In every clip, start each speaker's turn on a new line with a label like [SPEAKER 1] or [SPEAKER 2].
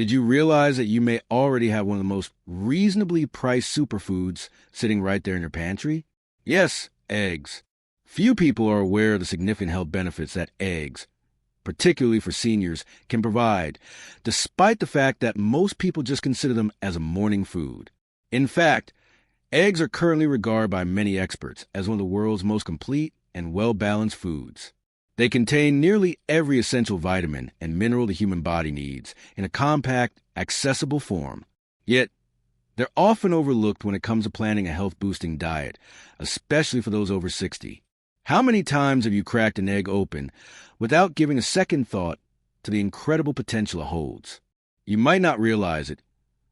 [SPEAKER 1] Did you realize that you may already have one of the most reasonably priced superfoods sitting right there in your pantry? Yes, eggs. Few people are aware of the significant health benefits that eggs, particularly for seniors, can provide, despite the fact that most people just consider them as a morning food. In fact, eggs are currently regarded by many experts as one of the world's most complete and well-balanced foods. They contain nearly every essential vitamin and mineral the human body needs in a compact, accessible form. Yet, they're often overlooked when it comes to planning a health-boosting diet, especially for those over 60. How many times have you cracked an egg open without giving a second thought to the incredible potential it holds? You might not realize it,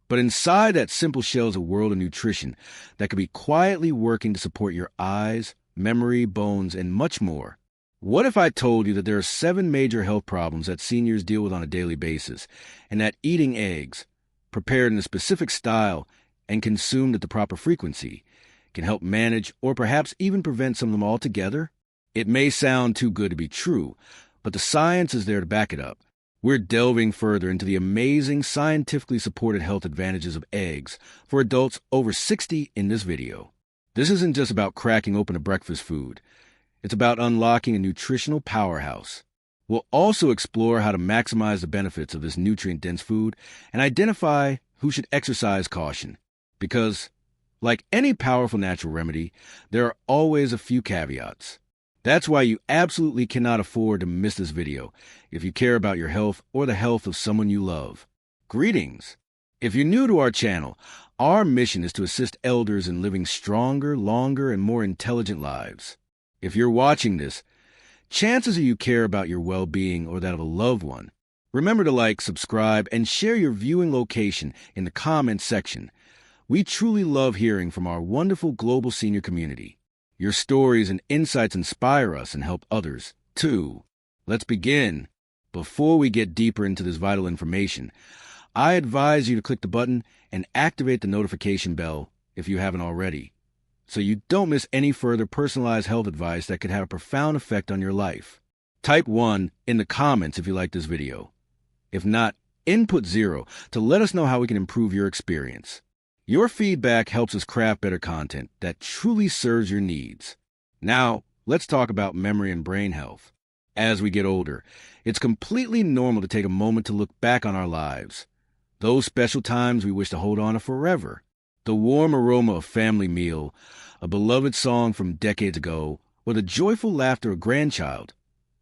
[SPEAKER 1] but inside that simple shell is a world of nutrition that could be quietly working to support your eyes, memory, bones, and much more. What if I told you that there are 7 major health problems that seniors deal with on a daily basis, and that eating eggs, prepared in a specific style and consumed at the proper frequency, can help manage or perhaps even prevent some of them altogether? It may sound too good to be true, but the science is there to back it up. We're delving further into the amazing scientifically supported health advantages of eggs for adults over 60 in this video. This isn't just about cracking open a breakfast food. It's about unlocking a nutritional powerhouse. We'll also explore how to maximize the benefits of this nutrient-dense food and identify who should exercise caution. Because, like any powerful natural remedy, there are always a few caveats. That's why you absolutely cannot afford to miss this video if you care about your health or the health of someone you love. Greetings! If you're new to our channel, our mission is to assist elders in living stronger, longer, and more intelligent lives. If you're watching this, chances are you care about your well-being or that of a loved one. Remember to like, subscribe, and share your viewing location in the comments section. We truly love hearing from our wonderful global senior community. Your stories and insights inspire us and help others, too. Let's begin. Before we get deeper into this vital information, I advise you to click the button and activate the notification bell if you haven't already, so you don't miss any further personalized health advice that could have a profound effect on your life. Type 1 in the comments if you like this video. If not, input 0 to let us know how we can improve your experience. Your feedback helps us craft better content that truly serves your needs. Now, let's talk about memory and brain health. As we get older, it's completely normal to take a moment to look back on our lives. Those special times we wish to hold on to forever. The warm aroma of a family meal, a beloved song from decades ago, or the joyful laughter of a grandchild.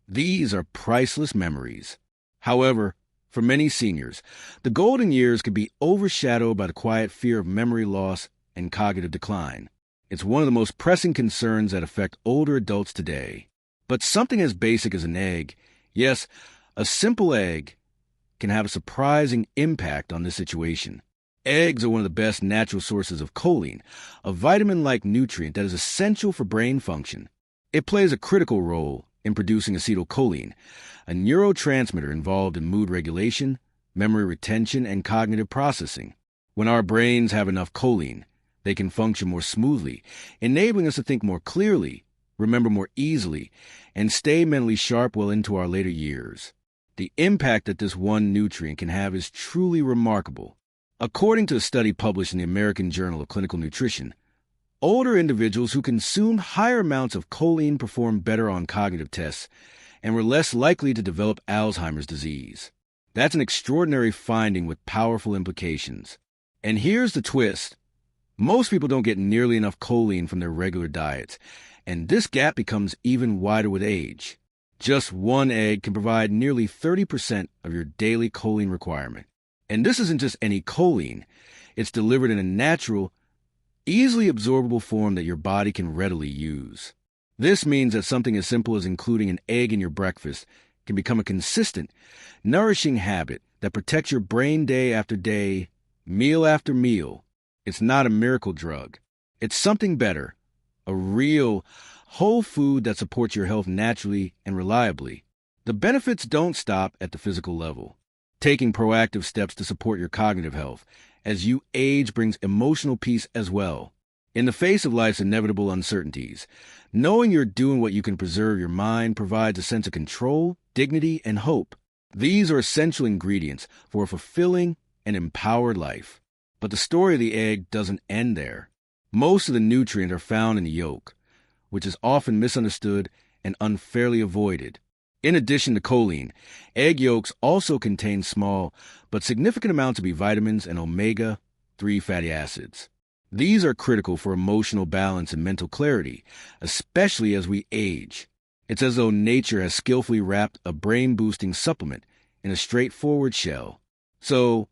[SPEAKER 1] These are priceless memories. However, for many seniors, the golden years can be overshadowed by the quiet fear of memory loss and cognitive decline. It's one of the most pressing concerns that affect older adults today. But something as basic as an egg, yes, a simple egg, can have a surprising impact on this situation. Eggs are one of the best natural sources of choline, a vitamin-like nutrient that is essential for brain function. It plays a critical role in producing acetylcholine, a neurotransmitter involved in mood regulation, memory retention, and cognitive processing. When our brains have enough choline, they can function more smoothly, enabling us to think more clearly, remember more easily, and stay mentally sharp well into our later years. The impact that this one nutrient can have is truly remarkable. According to a study published in the American Journal of Clinical Nutrition, older individuals who consumed higher amounts of choline performed better on cognitive tests and were less likely to develop Alzheimer's disease. That's an extraordinary finding with powerful implications. And here's the twist. Most people don't get nearly enough choline from their regular diets, and this gap becomes even wider with age. Just one egg can provide nearly 30% of your daily choline requirement. And this isn't just any choline. It's delivered in a natural, easily absorbable form that your body can readily use. This means that something as simple as including an egg in your breakfast can become a consistent, nourishing habit that protects your brain day after day, meal after meal. It's not a miracle drug. It's something better, a real, whole food that supports your health naturally and reliably. The benefits don't stop at the physical level. Taking proactive steps to support your cognitive health as you age brings emotional peace as well. In the face of life's inevitable uncertainties, knowing you're doing what you can preserve your mind provides a sense of control, dignity, and hope. These are essential ingredients for a fulfilling and empowered life. But the story of the egg doesn't end there. Most of the nutrients are found in the yolk, which is often misunderstood and unfairly avoided. In addition to choline, egg yolks also contain small but significant amounts of B vitamins and omega-3 fatty acids. These are critical for emotional balance and mental clarity, especially as we age. It's as though nature has skillfully wrapped a brain-boosting supplement in a straightforward shell. So,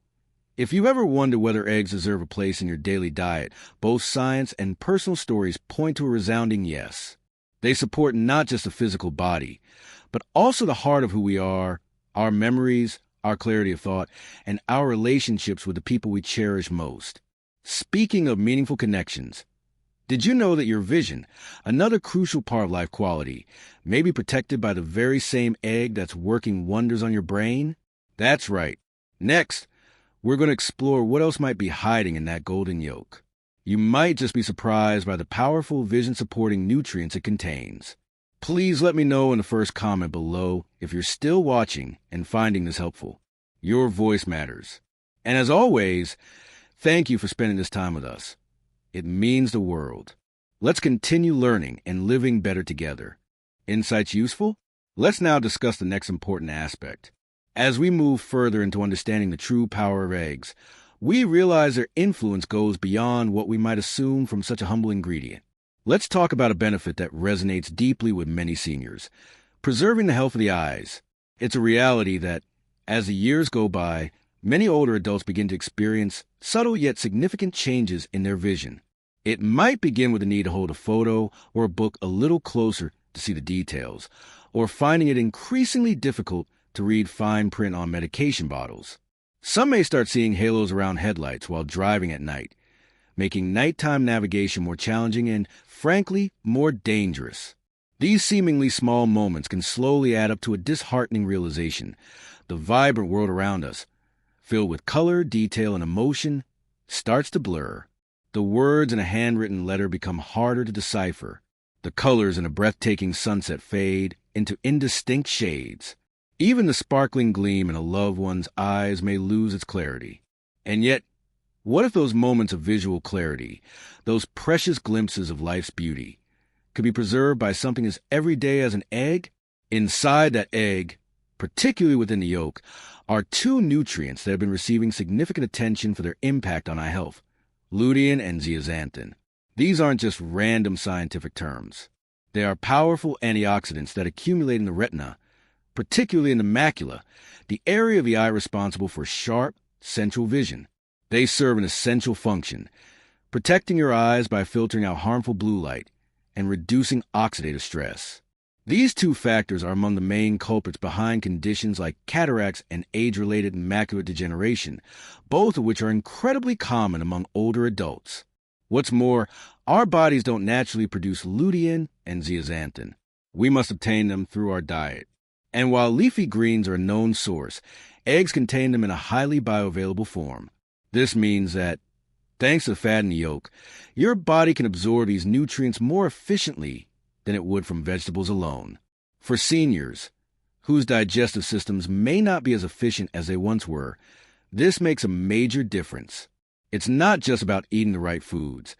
[SPEAKER 1] if you've ever wondered whether eggs deserve a place in your daily diet, both science and personal stories point to a resounding yes. They support not just the physical body, but also the heart of who we are, our memories, our clarity of thought, and our relationships with the people we cherish most. Speaking of meaningful connections, did you know that your vision, another crucial part of life quality, may be protected by the very same egg that's working wonders on your brain? That's right. Next, we're going to explore what else might be hiding in that golden yolk. You might just be surprised by the powerful vision-supporting nutrients it contains. Please let me know in the first comment below if you're still watching and finding this helpful. Your voice matters. And as always, thank you for spending this time with us. It means the world. Let's continue learning and living better together. Insights useful? Let's now discuss the next important aspect. As we move further into understanding the true power of eggs, we realize their influence goes beyond what we might assume from such a humble ingredient. Let's talk about a benefit that resonates deeply with many seniors: preserving the health of the eyes. It's a reality that, as the years go by, many older adults begin to experience subtle yet significant changes in their vision. It might begin with the need to hold a photo or a book a little closer to see the details, or finding it increasingly difficult to read fine print on medication bottles. Some may start seeing halos around headlights while driving at night, making nighttime navigation more challenging and, frankly, more dangerous. These seemingly small moments can slowly add up to a disheartening realization. The vibrant world around us, filled with color, detail, and emotion, starts to blur. The words in a handwritten letter become harder to decipher. The colors in a breathtaking sunset fade into indistinct shades. Even the sparkling gleam in a loved one's eyes may lose its clarity. And yet, what if those moments of visual clarity, those precious glimpses of life's beauty, could be preserved by something as everyday as an egg? Inside that egg, particularly within the yolk, are two nutrients that have been receiving significant attention for their impact on eye health: lutein and zeaxanthin. These aren't just random scientific terms. They are powerful antioxidants that accumulate in the retina, particularly in the macula, the area of the eye responsible for sharp, central vision. They serve an essential function, protecting your eyes by filtering out harmful blue light and reducing oxidative stress. These two factors are among the main culprits behind conditions like cataracts and age-related macular degeneration, both of which are incredibly common among older adults. What's more, our bodies don't naturally produce lutein and zeaxanthin. We must obtain them through our diet. And while leafy greens are a known source, eggs contain them in a highly bioavailable form. This means that, thanks to the fat in the yolk, your body can absorb these nutrients more efficiently than it would from vegetables alone. For seniors, whose digestive systems may not be as efficient as they once were, this makes a major difference. It's not just about eating the right foods.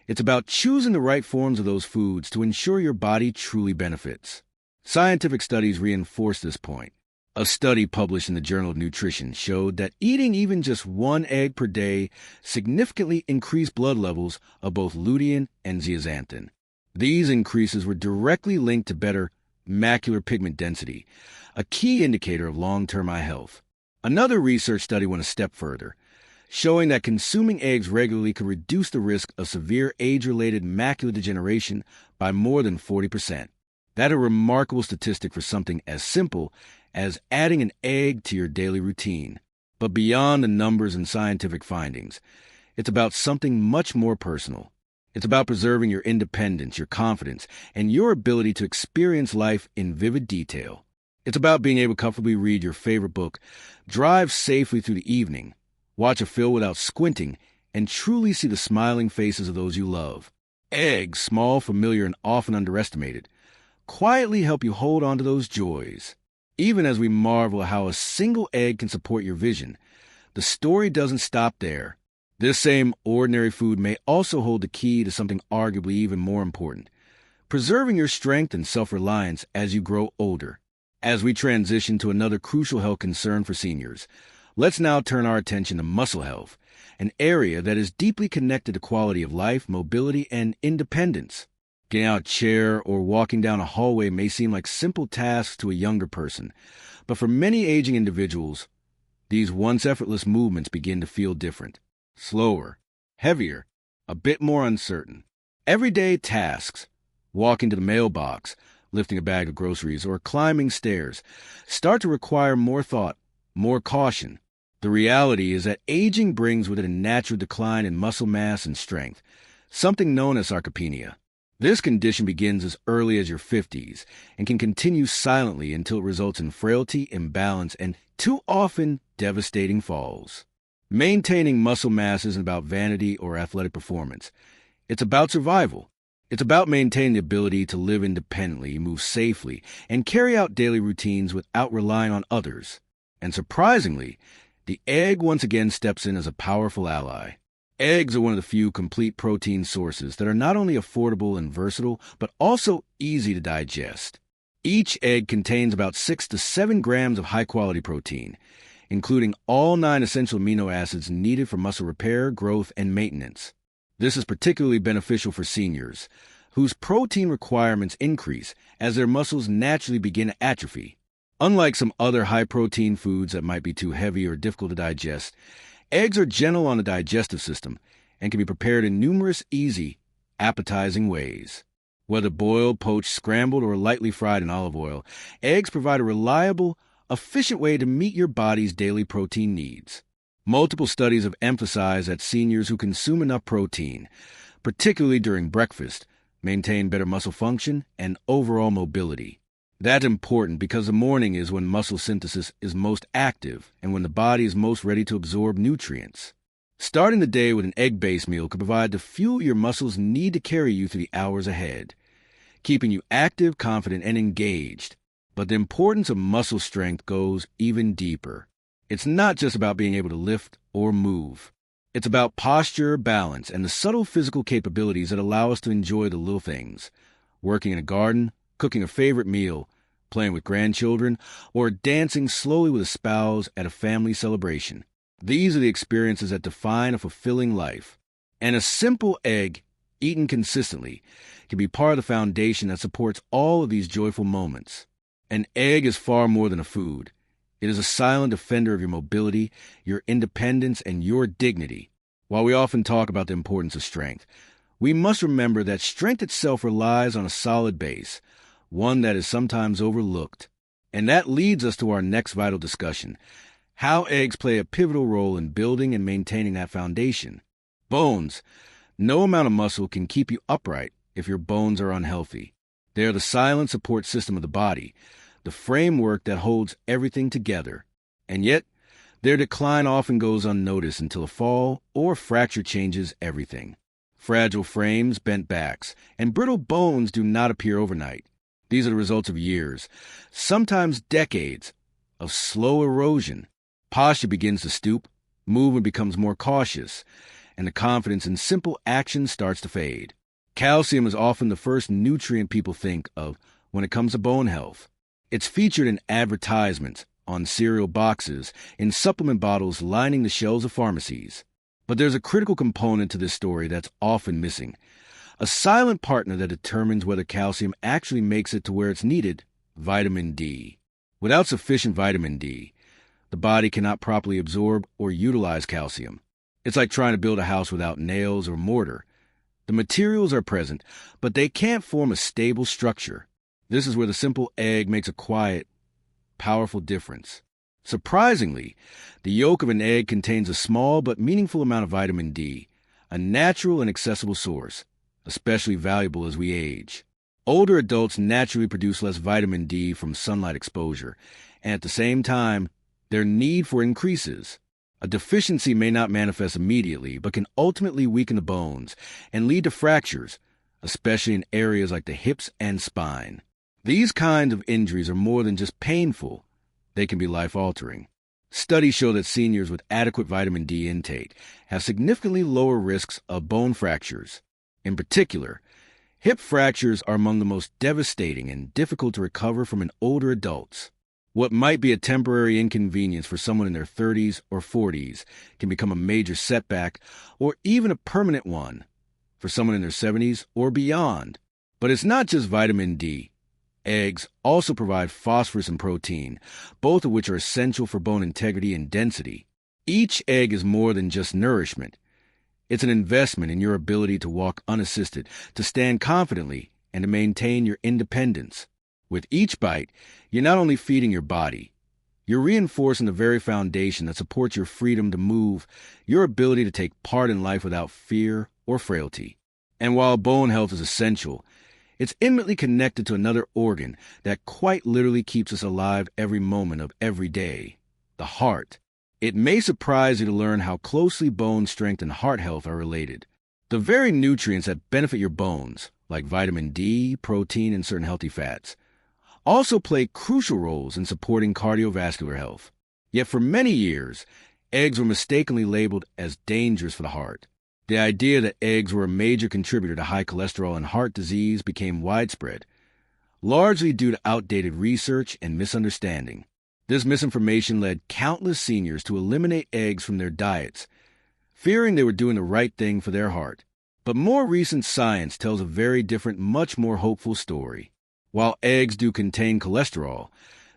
[SPEAKER 1] It's about choosing the right forms of those foods to ensure your body truly benefits. Scientific studies reinforce this point. A study published in the Journal of Nutrition showed that eating even just one egg per day significantly increased blood levels of both lutein and zeaxanthin. These increases were directly linked to better macular pigment density, a key indicator of long-term eye health. Another research study went a step further, showing that consuming eggs regularly could reduce the risk of severe age-related macular degeneration by more than 40%. That's a remarkable statistic for something as simple as adding an egg to your daily routine. But beyond the numbers and scientific findings, it's about something much more personal. It's about preserving your independence, your confidence, and your ability to experience life in vivid detail. It's about being able to comfortably read your favorite book, drive safely through the evening, watch a film without squinting, and truly see the smiling faces of those you love. Eggs, small, familiar, and often underestimated, quietly help you hold on to those joys. Even as we marvel at how a single egg can support your vision, the story doesn't stop there. This same ordinary food may also hold the key to something arguably even more important: preserving your strength and self-reliance as you grow older. As we transition to another crucial health concern for seniors, let's now turn our attention to muscle health, an area that is deeply connected to quality of life, mobility, and independence. Getting out of a chair or walking down a hallway may seem like simple tasks to a younger person, but for many aging individuals, these once effortless movements begin to feel different, slower, heavier, a bit more uncertain. Everyday tasks, walking to the mailbox, lifting a bag of groceries, or climbing stairs, start to require more thought, more caution. The reality is that aging brings with it a natural decline in muscle mass and strength, something known as sarcopenia. This condition begins as early as your 50s and can continue silently until it results in frailty, imbalance, and, too often, devastating falls. Maintaining muscle mass isn't about vanity or athletic performance. It's about survival. It's about maintaining the ability to live independently, move safely, and carry out daily routines without relying on others. And surprisingly, the egg once again steps in as a powerful ally. Eggs are one of the few complete protein sources that are not only affordable and versatile, but also easy to digest. Each egg contains about 6 to 7 grams of high-quality protein, including all 9 essential amino acids needed for muscle repair, growth, and maintenance. This is particularly beneficial for seniors, whose protein requirements increase as their muscles naturally begin to atrophy. Unlike some other high-protein foods that might be too heavy or difficult to digest, eggs are gentle on the digestive system and can be prepared in numerous easy, appetizing ways. Whether boiled, poached, scrambled, or lightly fried in olive oil, eggs provide a reliable, efficient way to meet your body's daily protein needs. Multiple studies have emphasized that seniors who consume enough protein, particularly during breakfast, maintain better muscle function and overall mobility. That's important because the morning is when muscle synthesis is most active and when the body is most ready to absorb nutrients. Starting the day with an egg-based meal can provide the fuel your muscles need to carry you through the hours ahead, keeping you active, confident, and engaged. But the importance of muscle strength goes even deeper. It's not just about being able to lift or move. It's about posture, balance, and the subtle physical capabilities that allow us to enjoy the little things: working in a garden, cooking a favorite meal, playing with grandchildren, or dancing slowly with a spouse at a family celebration. These are the experiences that define a fulfilling life. And a simple egg, eaten consistently, can be part of the foundation that supports all of these joyful moments. An egg is far more than a food. It is a silent defender of your mobility, your independence, and your dignity. While we often talk about the importance of strength, we must remember that strength itself relies on a solid base, one that is sometimes overlooked. And that leads us to our next vital discussion: how eggs play a pivotal role in building and maintaining that foundation. Bones. No amount of muscle can keep you upright if your bones are unhealthy. They are the silent support system of the body, the framework that holds everything together. And yet, their decline often goes unnoticed until a fall or fracture changes everything. Fragile frames, bent backs, and brittle bones do not appear overnight. These are the results of years, sometimes decades, of slow erosion. Posture begins to stoop, movement becomes more cautious, and the confidence in simple action starts to fade. Calcium is often the first nutrient people think of when it comes to bone health. It's featured in advertisements, on cereal boxes, in supplement bottles lining the shelves of pharmacies. But there's a critical component to this story that's often missing: a silent partner that determines whether calcium actually makes it to where it's needed: vitamin D. Without sufficient vitamin D, the body cannot properly absorb or utilize calcium. It's like trying to build a house without nails or mortar. The materials are present, but they can't form a stable structure. This is where the simple egg makes a quiet, powerful difference. Surprisingly, the yolk of an egg contains a small but meaningful amount of vitamin D, a natural and accessible source, especially valuable as we age. Older adults naturally produce less vitamin D from sunlight exposure, and at the same time, their need for it increases. A deficiency may not manifest immediately, but can ultimately weaken the bones and lead to fractures, especially in areas like the hips and spine. These kinds of injuries are more than just painful, they can be life-altering. Studies show that seniors with adequate vitamin D intake have significantly lower risks of bone fractures. In particular, hip fractures are among the most devastating and difficult to recover from in older adults. What might be a temporary inconvenience for someone in their 30s or 40s can become a major setback or even a permanent one for someone in their 70s or beyond. But it's not just vitamin D. Eggs also provide phosphorus and protein, both of which are essential for bone integrity and density. Each egg is more than just nourishment. It's an investment in your ability to walk unassisted, to stand confidently, and to maintain your independence. With each bite, you're not only feeding your body, you're reinforcing the very foundation that supports your freedom to move, your ability to take part in life without fear or frailty. And while bone health is essential, it's intimately connected to another organ that quite literally keeps us alive every moment of every day, the heart. It may surprise you to learn how closely bone strength and heart health are related. The very nutrients that benefit your bones, like vitamin D, protein, and certain healthy fats, also play crucial roles in supporting cardiovascular health. Yet for many years, eggs were mistakenly labeled as dangerous for the heart. The idea that eggs were a major contributor to high cholesterol and heart disease became widespread, largely due to outdated research and misunderstanding. This misinformation led countless seniors to eliminate eggs from their diets, fearing they were doing the right thing for their heart. But more recent science tells a very different, much more hopeful story. While eggs do contain cholesterol,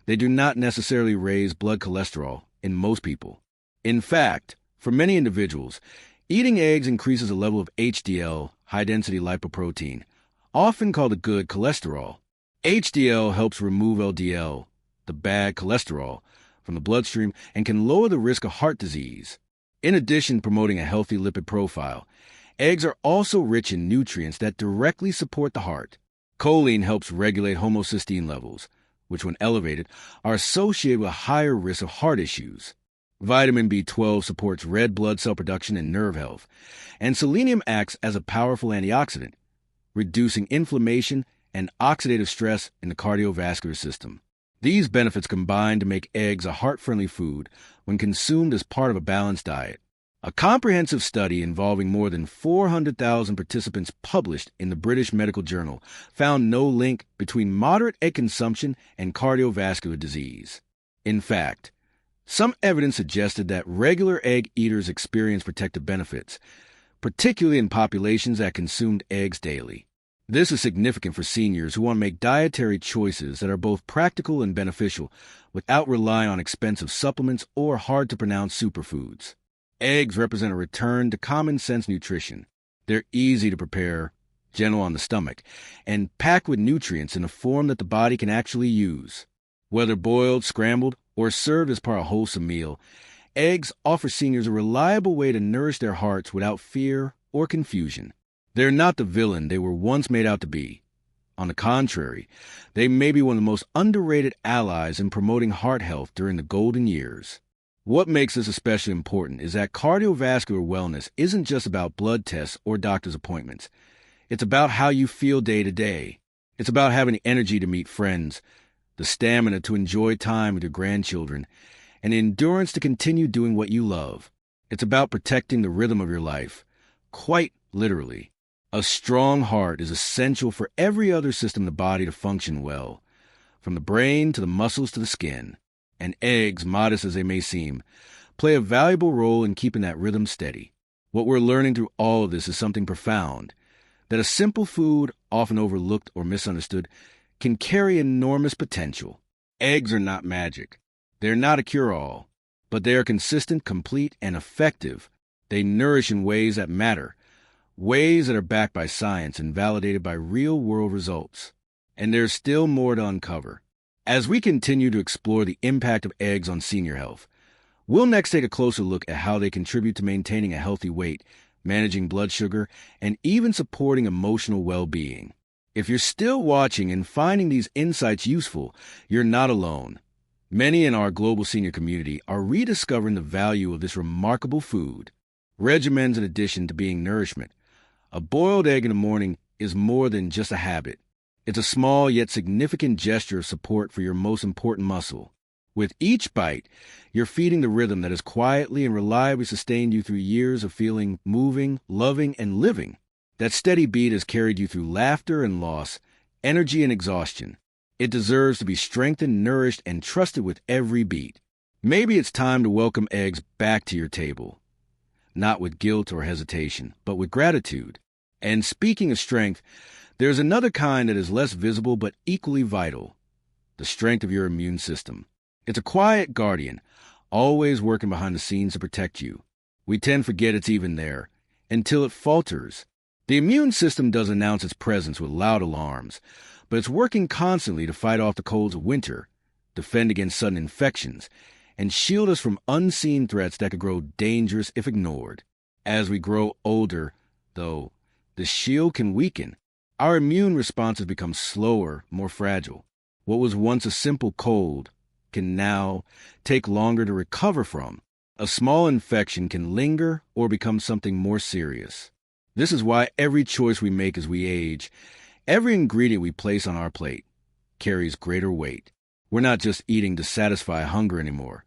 [SPEAKER 1] they do not necessarily raise blood cholesterol in most people. In fact, for many individuals, eating eggs increases the level of HDL, high-density lipoprotein, often called a good cholesterol. HDL helps remove LDL, the bad cholesterol, from the bloodstream and can lower the risk of heart disease. In addition to promoting a healthy lipid profile, eggs are also rich in nutrients that directly support the heart. Choline helps regulate homocysteine levels, which when elevated are associated with a higher risk of heart issues. Vitamin B12 supports red blood cell production and nerve health, and selenium acts as a powerful antioxidant, reducing inflammation and oxidative stress in the cardiovascular system. These benefits combine to make eggs a heart-friendly food when consumed as part of a balanced diet. A comprehensive study involving more than 400,000 participants published in the British Medical Journal found no link between moderate egg consumption and cardiovascular disease. In fact, some evidence suggested that regular egg eaters experience protective benefits, particularly in populations that consumed eggs daily. This is significant for seniors who want to make dietary choices that are both practical and beneficial without relying on expensive supplements or hard-to-pronounce superfoods. Eggs represent a return to common-sense nutrition. They're easy to prepare, gentle on the stomach, and packed with nutrients in a form that the body can actually use. Whether boiled, scrambled, or served as part of a wholesome meal, eggs offer seniors a reliable way to nourish their hearts without fear or confusion. They're not the villain they were once made out to be. On the contrary, they may be one of the most underrated allies in promoting heart health during the golden years. What makes this especially important is that cardiovascular wellness isn't just about blood tests or doctor's appointments. It's about how you feel day to day. It's about having the energy to meet friends, the stamina to enjoy time with your grandchildren, and the endurance to continue doing what you love. It's about protecting the rhythm of your life, quite literally. A strong heart is essential for every other system in the body to function well, from the brain to the muscles to the skin. And eggs, modest as they may seem, play a valuable role in keeping that rhythm steady. What we're learning through all of this is something profound, that a simple food, often overlooked or misunderstood, can carry enormous potential. Eggs are not magic. They're not a cure-all, but they are consistent, complete, and effective. They nourish in ways that matter, ways that are backed by science and validated by real-world results. And there's still more to uncover. As we continue to explore the impact of eggs on senior health, we'll next take a closer look at how they contribute to maintaining a healthy weight, managing blood sugar, and even supporting emotional well-being. If you're still watching and finding these insights useful, you're not alone. Many in our global senior community are rediscovering the value of this remarkable food. Regimens in addition to being nourishment. A boiled egg in the morning is more than just a habit. It's a small yet significant gesture of support for your most important muscle. With each bite, you're feeding the rhythm that has quietly and reliably sustained you through years of feeling, moving, loving, and living. That steady beat has carried you through laughter and loss, energy and exhaustion. It deserves to be strengthened, nourished, and trusted with every beat. Maybe it's time to welcome eggs back to your table. Not with guilt or hesitation, but with gratitude. And speaking of strength, there's another kind that is less visible but equally vital. The strength of your immune system. It's a quiet guardian, always working behind the scenes to protect you. We tend to forget it's even there, until it falters. The immune system does announce its presence with loud alarms, but it's working constantly to fight off the colds of winter, defend against sudden infections, and shield us from unseen threats that could grow dangerous if ignored. As we grow older, though, the shield can weaken. Our immune responses become slower, more fragile. What was once a simple cold can now take longer to recover from. A small infection can linger or become something more serious. This is why every choice we make as we age, every ingredient we place on our plate, carries greater weight. We're not just eating to satisfy hunger anymore.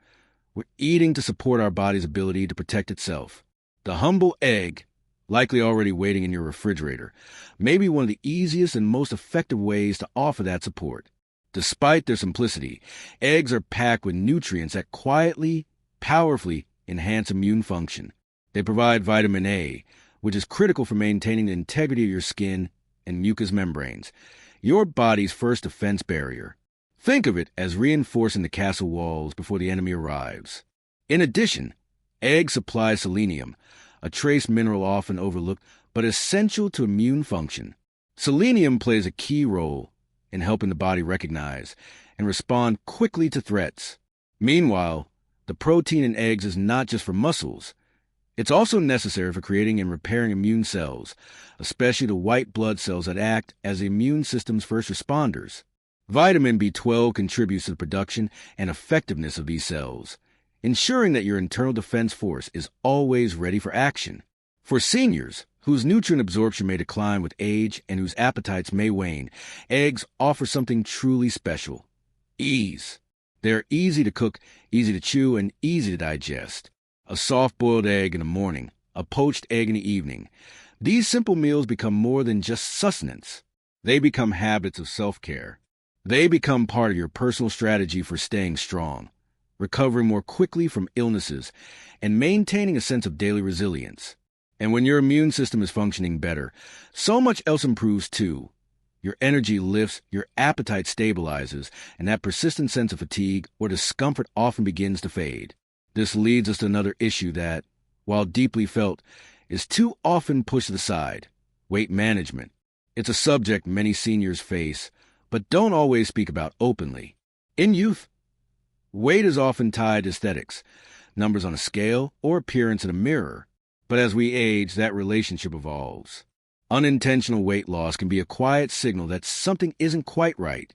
[SPEAKER 1] We're eating to support our body's ability to protect itself. The humble egg, likely already waiting in your refrigerator, may be one of the easiest and most effective ways to offer that support. Despite their simplicity, eggs are packed with nutrients that quietly, powerfully enhance immune function. They provide vitamin A, which is critical for maintaining the integrity of your skin and mucous membranes, your body's first defense barrier. Think of it as reinforcing the castle walls before the enemy arrives. In addition, eggs supply selenium, a trace mineral often overlooked but essential to immune function. Selenium plays a key role in helping the body recognize and respond quickly to threats. Meanwhile, the protein in eggs is not just for muscles. It's also necessary for creating and repairing immune cells, especially the white blood cells that act as the immune system's first responders. Vitamin B12 contributes to the production and effectiveness of these cells, ensuring that your internal defense force is always ready for action. For seniors, whose nutrient absorption may decline with age and whose appetites may wane, eggs offer something truly special: ease. They're easy to cook, easy to chew, and easy to digest. A soft-boiled egg in the morning, a poached egg in the evening. These simple meals become more than just sustenance. They become habits of self-care. They become part of your personal strategy for staying strong, recovering more quickly from illnesses, and maintaining a sense of daily resilience. And when your immune system is functioning better, so much else improves too. Your energy lifts, your appetite stabilizes, and that persistent sense of fatigue or discomfort often begins to fade. This leads us to another issue that, while deeply felt, is too often pushed to the side: weight management. It's a subject many seniors face, but don't always speak about openly. In youth, weight is often tied to aesthetics, numbers on a scale, or appearance in a mirror. But as we age, that relationship evolves. Unintentional weight loss can be a quiet signal that something isn't quite right,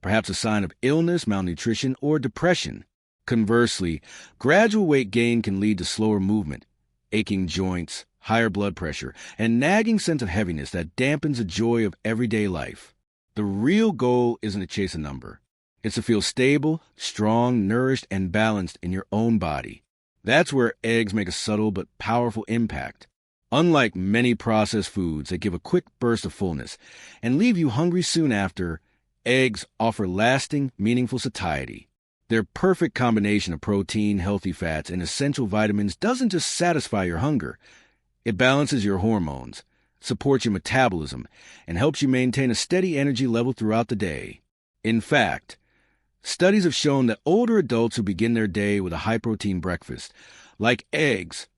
[SPEAKER 1] perhaps a sign of illness, malnutrition, or depression. Conversely, gradual weight gain can lead to slower movement, aching joints, higher blood pressure, and nagging sense of heaviness that dampens the joy of everyday life. The real goal isn't to chase a number. It's to feel stable, strong, nourished, and balanced in your own body. That's where eggs make a subtle but powerful impact. Unlike many processed foods that give a quick burst of fullness and leave you hungry soon after, eggs offer lasting, meaningful satiety. Their perfect combination of protein, healthy fats, and essential vitamins doesn't just satisfy your hunger. It balances your hormones, supports your metabolism, and helps you maintain a steady energy level throughout the day. In fact, studies have shown that older adults who begin their day with a high-protein breakfast, like eggs,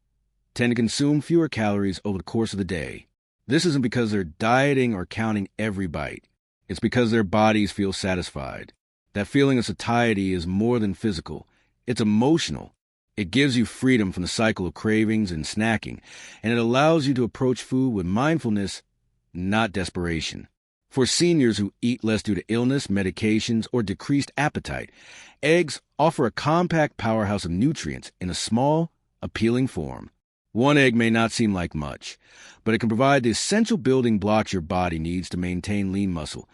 [SPEAKER 1] tend to consume fewer calories over the course of the day. This isn't because they're dieting or counting every bite. It's because their bodies feel satisfied. That feeling of satiety is more than physical. It's emotional. It gives you freedom from the cycle of cravings and snacking, and it allows you to approach food with mindfulness, not desperation. For seniors who eat less due to illness, medications, or decreased appetite, eggs offer a compact powerhouse of nutrients in a small, appealing form. One egg may not seem like much, but it can provide the essential building blocks your body needs to maintain lean muscle,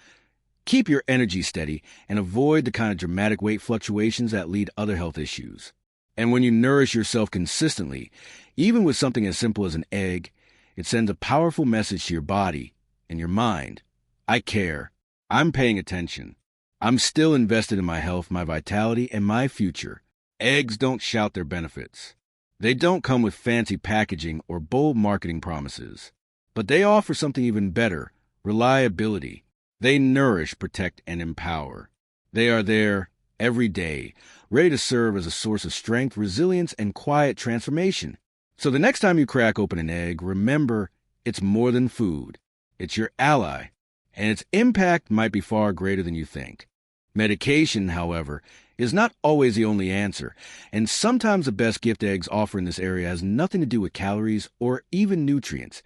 [SPEAKER 1] Keep your energy steady and avoid the kind of dramatic weight fluctuations that lead to other health issues. And when you nourish yourself consistently, even with something as simple as an egg, it sends a powerful message to your body and your mind. I care. I'm paying attention. I'm still invested in my health, my vitality, and my future. Eggs don't shout their benefits. They don't come with fancy packaging or bold marketing promises. But they offer something even better: reliability. They nourish, protect, and empower. They are there every day, ready to serve as a source of strength, resilience, and quiet transformation. So the next time you crack open an egg, remember, it's more than food. It's your ally, and its impact might be far greater than you think. Medication, however, is not always the only answer, and sometimes the best gift eggs offer in this area has nothing to do with calories or even nutrients.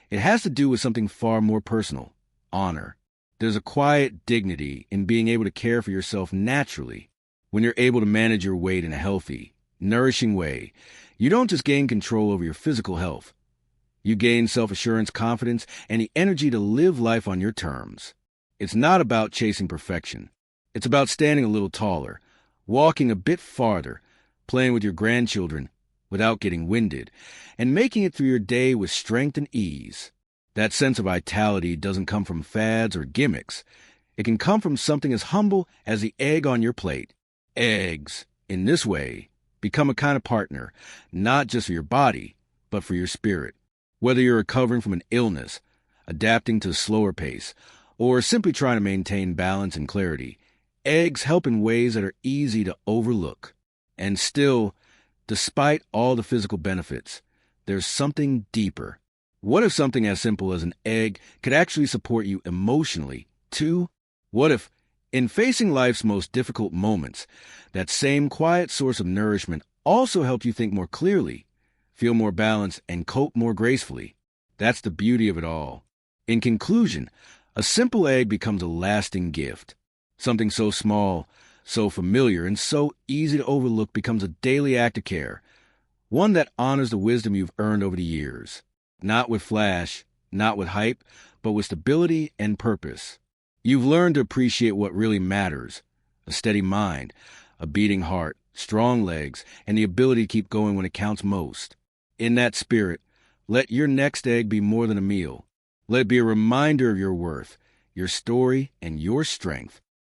[SPEAKER 1] It has to do with something far more personal: honor. There's a quiet dignity in being able to care for yourself naturally. When you're able to manage your weight in a healthy, nourishing way, you don't just gain control over your physical health. You gain self-assurance, confidence, and the energy to live life on your terms. It's not about chasing perfection. It's about standing a little taller, walking a bit farther, playing with your grandchildren without getting winded, and making it through your day with strength and ease. That sense of vitality doesn't come from fads or gimmicks. It can come from something as humble as the egg on your plate. Eggs, in this way, become a kind of partner, not just for your body, but for your spirit. Whether you're recovering from an illness, adapting to a slower pace, or simply trying to maintain balance and clarity, eggs help in ways that are easy to overlook. And still, despite all the physical benefits, there's something deeper. What if something as simple as an egg could actually support you emotionally, too? What if, in facing life's most difficult moments, that same quiet source of nourishment also helped you think more clearly, feel more balanced, and cope more gracefully? That's the beauty of it all. In conclusion, a simple egg becomes a lasting gift. Something so small, so familiar, and so easy to overlook becomes a daily act of care, one that honors the wisdom you've earned over the years. Not with flash, not with hype, but with stability and purpose. You've learned to appreciate what really matters: a steady mind, a beating heart, strong legs, and the ability to keep going when it counts most. In that spirit, let your next egg be more than a meal. Let it be a reminder of your worth, your story, and your strength.